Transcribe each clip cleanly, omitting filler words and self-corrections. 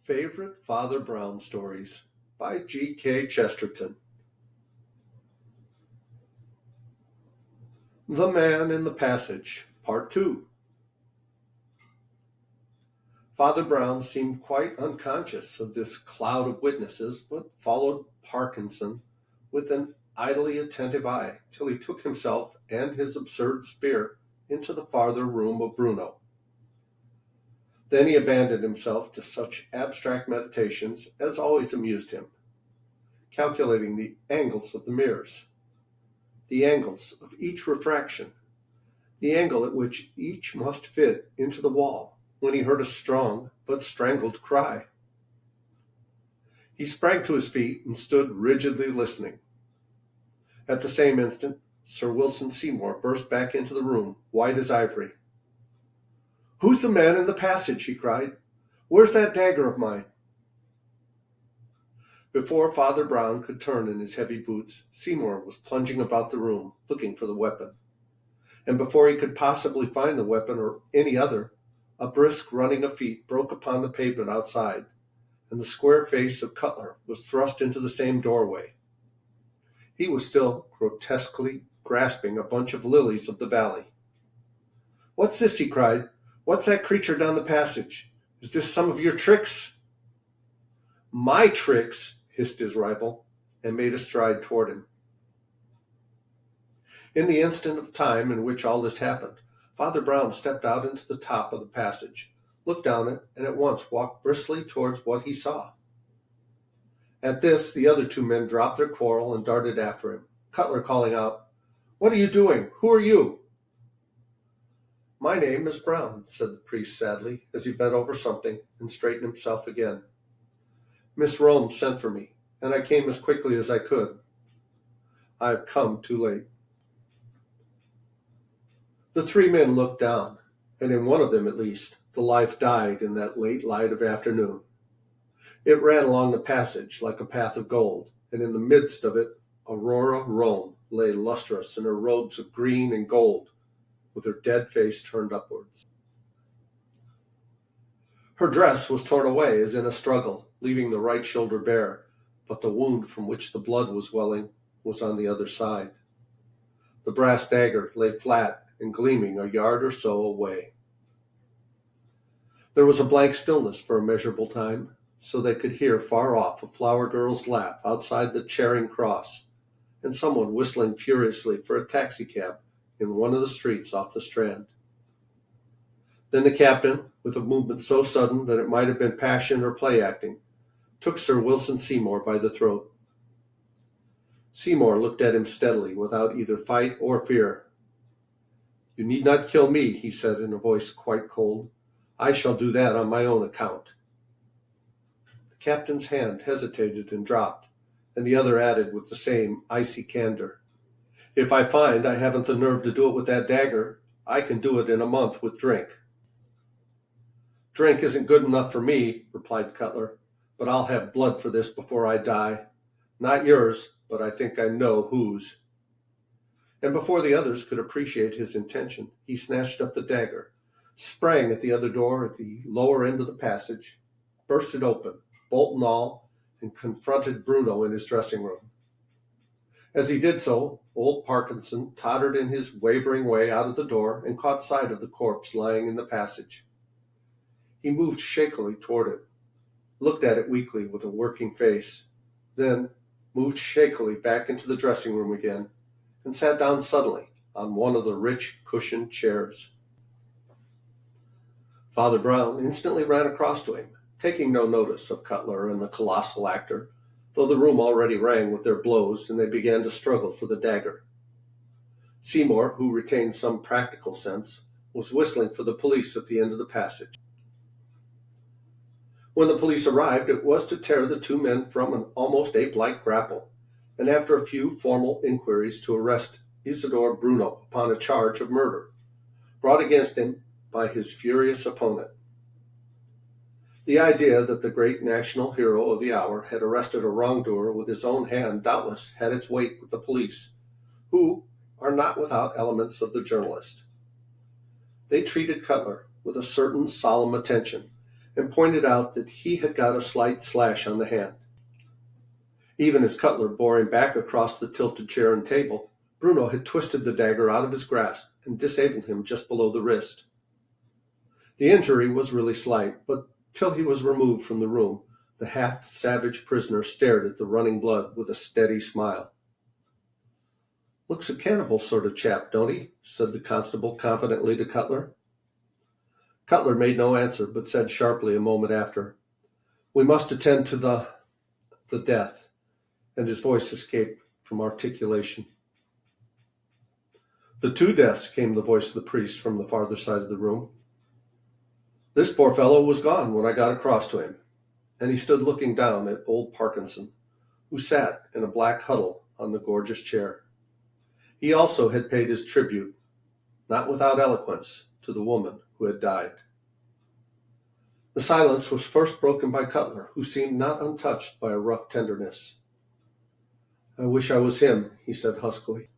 Favorite Father Brown Stories by G.K. Chesterton. The Man in the Passage, Part 2. Father Brown seemed quite unconscious of this cloud of witnesses, but followed Parkinson with an idly attentive eye till he took himself and his absurd spear into the farther room of Bruno. Then he abandoned himself to such abstract meditations as always amused him, calculating the angles of the mirrors, the angles of each refraction, the angle at which each must fit into the wall, when he heard a strong but strangled cry. He sprang to his feet and stood rigidly listening. At the same instant, Sir Wilson Seymour burst back into the room, white as ivory. "Who's the man in the passage?" he cried. "Where's that dagger of mine?" Before Father Brown could turn in his heavy boots, Seymour was plunging about the room, looking for the weapon. And before he could possibly find the weapon or any other, a brisk running of feet broke upon the pavement outside, and the square face of Cutler was thrust into the same doorway. He was still grotesquely grasping a bunch of lilies of the valley. "What's this?" he cried. "What's that creature down the passage? Is this some of your tricks?" "My tricks!" hissed his rival, and made a stride toward him. In the instant of time in which all this happened, Father Brown stepped out into the top of the passage, looked down it, and at once walked briskly towards what he saw. At this, the other two men dropped their quarrel and darted after him, Cutler calling out, "What are you doing? Who are you?" "My name is Brown," said the priest sadly, as he bent over something and straightened himself again. "Miss Rome sent for me, and I came as quickly as I could. I have come too late." The three men looked down, and in one of them at least, the life died in that late light of afternoon. It ran along the passage like a path of gold, and in the midst of it Aurora Rome lay lustrous in her robes of green and gold, with her dead face turned upwards. Her dress was torn away as in a struggle, leaving the right shoulder bare, but the wound from which the blood was welling was on the other side. The brass dagger lay flat and gleaming a yard or so away. There was a blank stillness for a measurable time, so they could hear far off a flower girl's laugh outside the Charing Cross, and someone whistling furiously for a taxicab in one of the streets off the Strand. Then the captain, with a movement so sudden that it might have been passion or play acting, took Sir Wilson Seymour by the throat. Seymour looked at him steadily, without either fight or fear. "You need not kill me," he said in a voice quite cold. "I shall do that on my own account." The captain's hand hesitated and dropped, and the other added with the same icy candor, "If I find I haven't the nerve to do it with that dagger, I can do it in a month with drink." "Drink isn't good enough for me," replied Cutler, "but I'll have blood for this before I die. Not yours, but I think I know whose." And before the others could appreciate his intention, he snatched up the dagger, sprang at the other door at the lower end of the passage, burst it open, bolt and all, and confronted Bruno in his dressing room. As he did so, old Parkinson tottered in his wavering way out of the door and caught sight of the corpse lying in the passage. He moved shakily toward it, looked at it weakly with a working face, then moved shakily back into the dressing room again, and sat down suddenly on one of the rich cushioned chairs. Father Brown instantly ran across to him, taking no notice of Cutler and the colossal actor, though the room already rang with their blows and they began to struggle for the dagger. Seymour, who retained some practical sense, was whistling for the police at the end of the passage. When the police arrived, it was to tear the two men from an almost ape-like grapple, and after a few formal inquiries to arrest Isidore Bruno upon a charge of murder, brought against him by his furious opponent. The idea that the great national hero of the hour had arrested a wrongdoer with his own hand doubtless had its weight with the police, who are not without elements of the journalist. They treated Cutler with a certain solemn attention, and pointed out that he had got a slight slash on the hand. Even as Cutler bore him back across the tilted chair and table, Bruno had twisted the dagger out of his grasp and disabled him just below the wrist. The injury was really slight, but till he was removed from the room, the half-savage prisoner stared at the running blood with a steady smile. "Looks a cannibal sort of chap, don't he?" said the constable confidently to Cutler. Cutler made no answer, but said sharply a moment after, "We must attend to the death," and his voice escaped from articulation. "The two deaths," came the voice of the priest from the farther side of the room. "This poor fellow was gone when I got across to him," and he stood looking down at old Parkinson, who sat in a black huddle on the gorgeous chair. He also had paid his tribute, not without eloquence, to the woman who had died. The silence was first broken by Cutler, who seemed not untouched by a rough tenderness. "I wish I was him," he said huskily.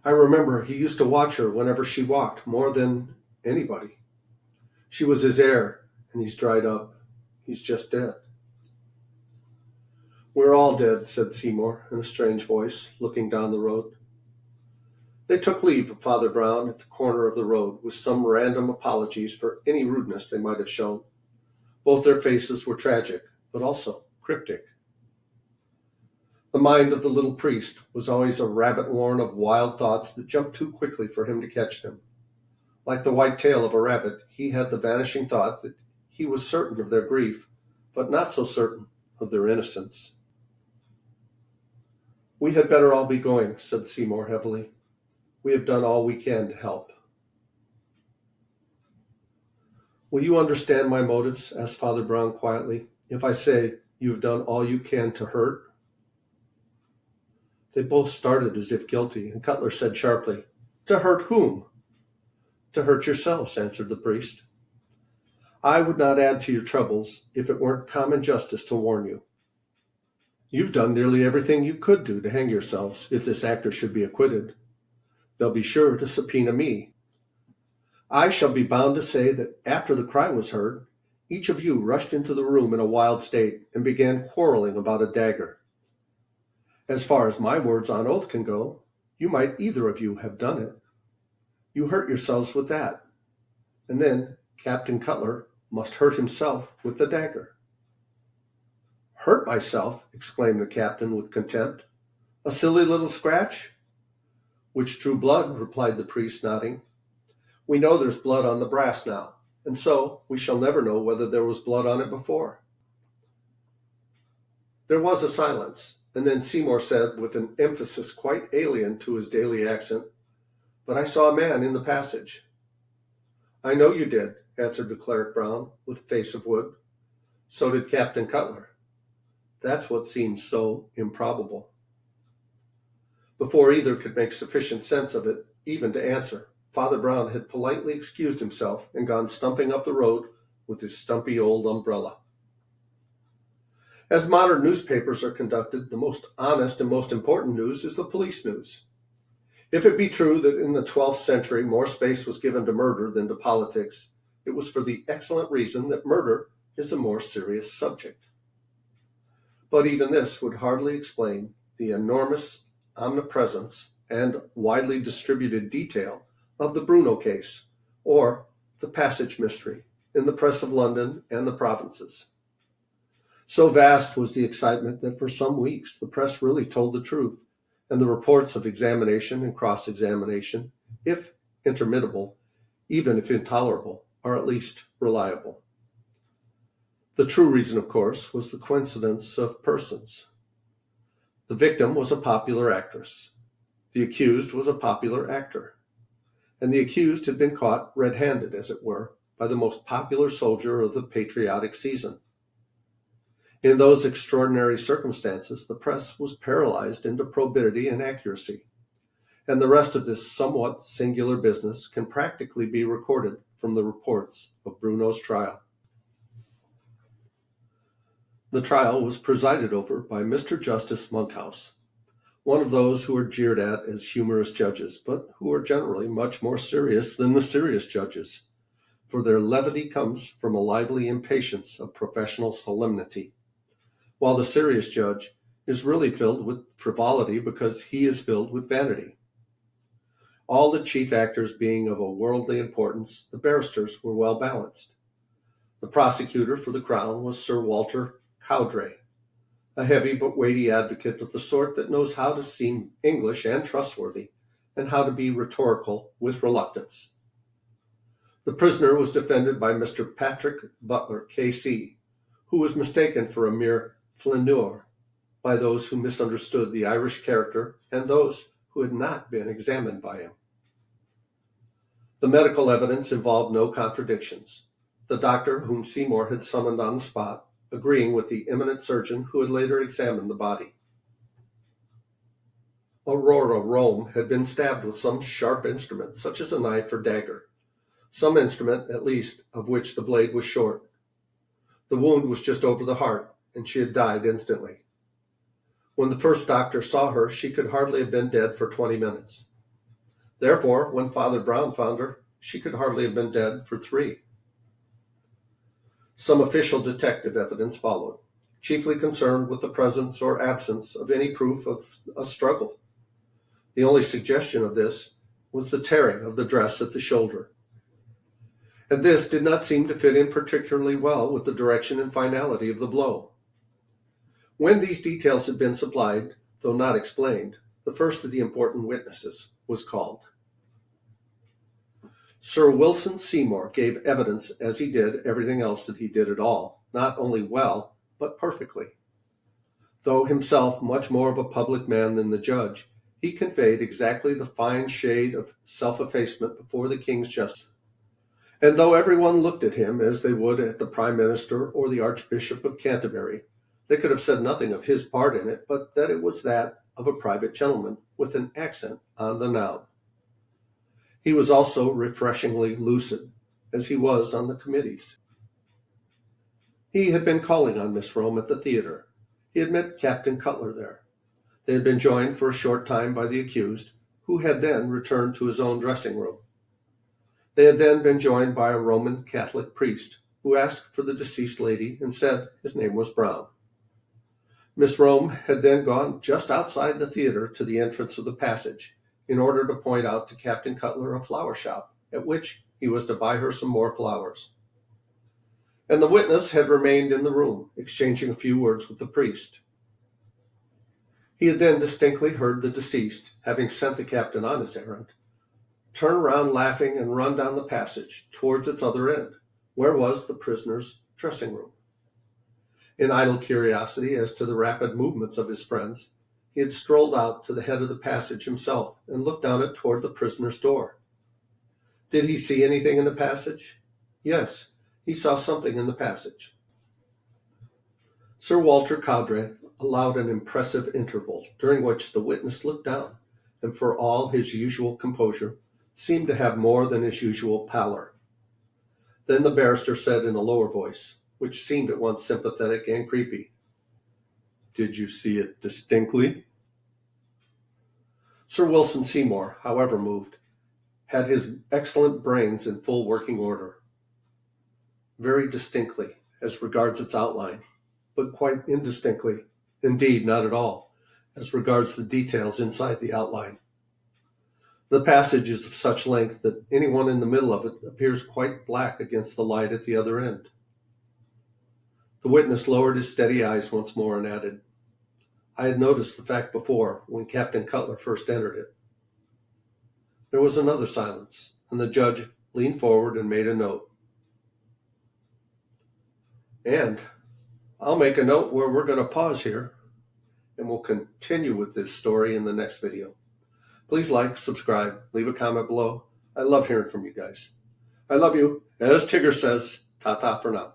"I remember he used to watch her whenever she walked more than anybody. She was his heir, and he's dried up. He's just dead." "We're all dead," said Seymour in a strange voice, looking down the road. They took leave of Father Brown at the corner of the road with some random apologies for any rudeness they might have shown. Both their faces were tragic, but also cryptic. The mind of the little priest was always a rabbit warren of wild thoughts that jumped too quickly for him to catch them. Like the white tail of a rabbit, he had the vanishing thought that he was certain of their grief, but not so certain of their innocence. "We had better all be going," said Seymour heavily. "We have done all we can to help." "Will you understand my motives?" asked Father Brown quietly, "if I say you have done all you can to hurt?" They both started as if guilty, and Cutler said sharply, "To hurt whom?" "To hurt yourselves," answered the priest. "I would not add to your troubles if it weren't common justice to warn you. You've done nearly everything you could do to hang yourselves if this actor should be acquitted. They'll be sure to subpoena me. I shall be bound to say that after the cry was heard, each of you rushed into the room in a wild state and began quarreling about a dagger. As far as my words on oath can go, you might either of you have done it. You hurt yourselves with that, and then Captain Cutler must hurt himself with the dagger." "Hurt myself?" exclaimed the captain with contempt. "A silly little scratch?" "Which drew blood," replied the priest, nodding. "We know there's blood on the brass now, and so we shall never know whether there was blood on it before." There was a silence, and then Seymour said, with an emphasis quite alien to his daily accent, "But I saw a man in the passage." "I know you did," answered the cleric Brown, with a face of wood. "So did Captain Cutler. That's what seems so improbable." Before either could make sufficient sense of it, even to answer, Father Brown had politely excused himself and gone stumping up the road with his stumpy old umbrella. As modern newspapers are conducted, the most honest and most important news is the police news. If it be true that in the 12th century more space was given to murder than to politics, it was for the excellent reason that murder is a more serious subject. But even this would hardly explain the enormous omnipresence and widely distributed detail of the Bruno case, or the Passage mystery, in the press of London and the provinces. So vast was the excitement that for some weeks the press really told the truth, and the reports of examination and cross-examination, if intermittable, even if intolerable, are at least reliable. The true reason, of course, was the coincidence of persons. The victim was a popular actress. The accused was a popular actor. And the accused had been caught red-handed, as it were, by the most popular soldier of the patriotic season. In those extraordinary circumstances, the press was paralyzed into probity and accuracy, and the rest of this somewhat singular business can practically be recorded from the reports of Bruno's trial. The trial was presided over by Mr. Justice Monkhouse, one of those who are jeered at as humorous judges, but who are generally much more serious than the serious judges. for their levity comes from a lively impatience of professional solemnity, while the serious judge is really filled with frivolity because he is filled with vanity. All the chief actors being of a worldly importance, the barristers were well balanced. The prosecutor for the Crown was Sir Walter Cowdray, a heavy but weighty advocate of the sort that knows how to seem English and trustworthy, and how to be rhetorical with reluctance. The prisoner was defended by Mr. Patrick Butler, K.C., who was mistaken for a mere flaneur by those who misunderstood the Irish character and those who had not been examined by him. The medical evidence involved no contradictions, the doctor whom Seymour had summoned on the spot agreeing with the eminent surgeon who had later examined the body. Aurora Rome had been stabbed with some sharp instrument, such as a knife or dagger, some instrument, at least, of which the blade was short. The wound was just over the heart, and she had died instantly. When the first doctor saw her, she could hardly have been dead for 20 minutes. Therefore, when Father Brown found her, she could hardly have been dead for 3. Some official detective evidence followed, chiefly concerned with the presence or absence of any proof of a struggle. The only suggestion of this was the tearing of the dress at the shoulder. And this did not seem to fit in particularly well with the direction and finality of the blow. When these details had been supplied, though not explained, the first of the important witnesses was called. Sir Wilson Seymour gave evidence, as he did everything else that he did at all, not only well, but perfectly. Though himself much more of a public man than the judge, he conveyed exactly the fine shade of self-effacement before the king's justice. And though everyone looked at him as they would at the Prime Minister or the Archbishop of Canterbury, they could have said nothing of his part in it, but that it was that of a private gentleman, with an accent on the noun. He was also refreshingly lucid, as he was on the committees. He had been calling on Miss Rome at the theatre. He had met Captain Cutler there. They had been joined for a short time by the accused, who had then returned to his own dressing-room. They had then been joined by a Roman Catholic priest, who asked for the deceased lady and said his name was Brown. Miss Rome had then gone just outside the theatre to the entrance of the passage, in order to point out to Captain Cutler a flower shop, at which he was to buy her some more flowers. And the witness had remained in the room, exchanging a few words with the priest. He had then distinctly heard the deceased, having sent the captain on his errand, turn around laughing and run down the passage towards its other end, where was the prisoner's dressing-room. In idle curiosity as to the rapid movements of his friends, he had strolled out to the head of the passage himself and looked down it toward the prisoner's door. Did he see anything in the passage? Yes, he saw something in the passage. Sir Walter Cowdray allowed an impressive interval, during which the witness looked down, and for all his usual composure, seemed to have more than his usual pallor. Then the barrister said in a lower voice, which seemed at once sympathetic and creepy, "Did you see it distinctly?" Sir Wilson Seymour, however moved, had his excellent brains in full working order. Very distinctly, as regards its outline, but quite indistinctly, indeed not at all, as regards the details inside the outline. The passage is of such length that anyone in the middle of it appears quite black against the light at the other end. The witness lowered his steady eyes once more and added, "I had noticed the fact before, when Captain Cutler first entered it." There was another silence, and the judge leaned forward and made a note. And I'll make a note where we're going to pause here, and we'll continue with this story in the next video. Please like, subscribe, leave a comment below. I love hearing from you guys. I love you. As Tigger says, ta-ta for now.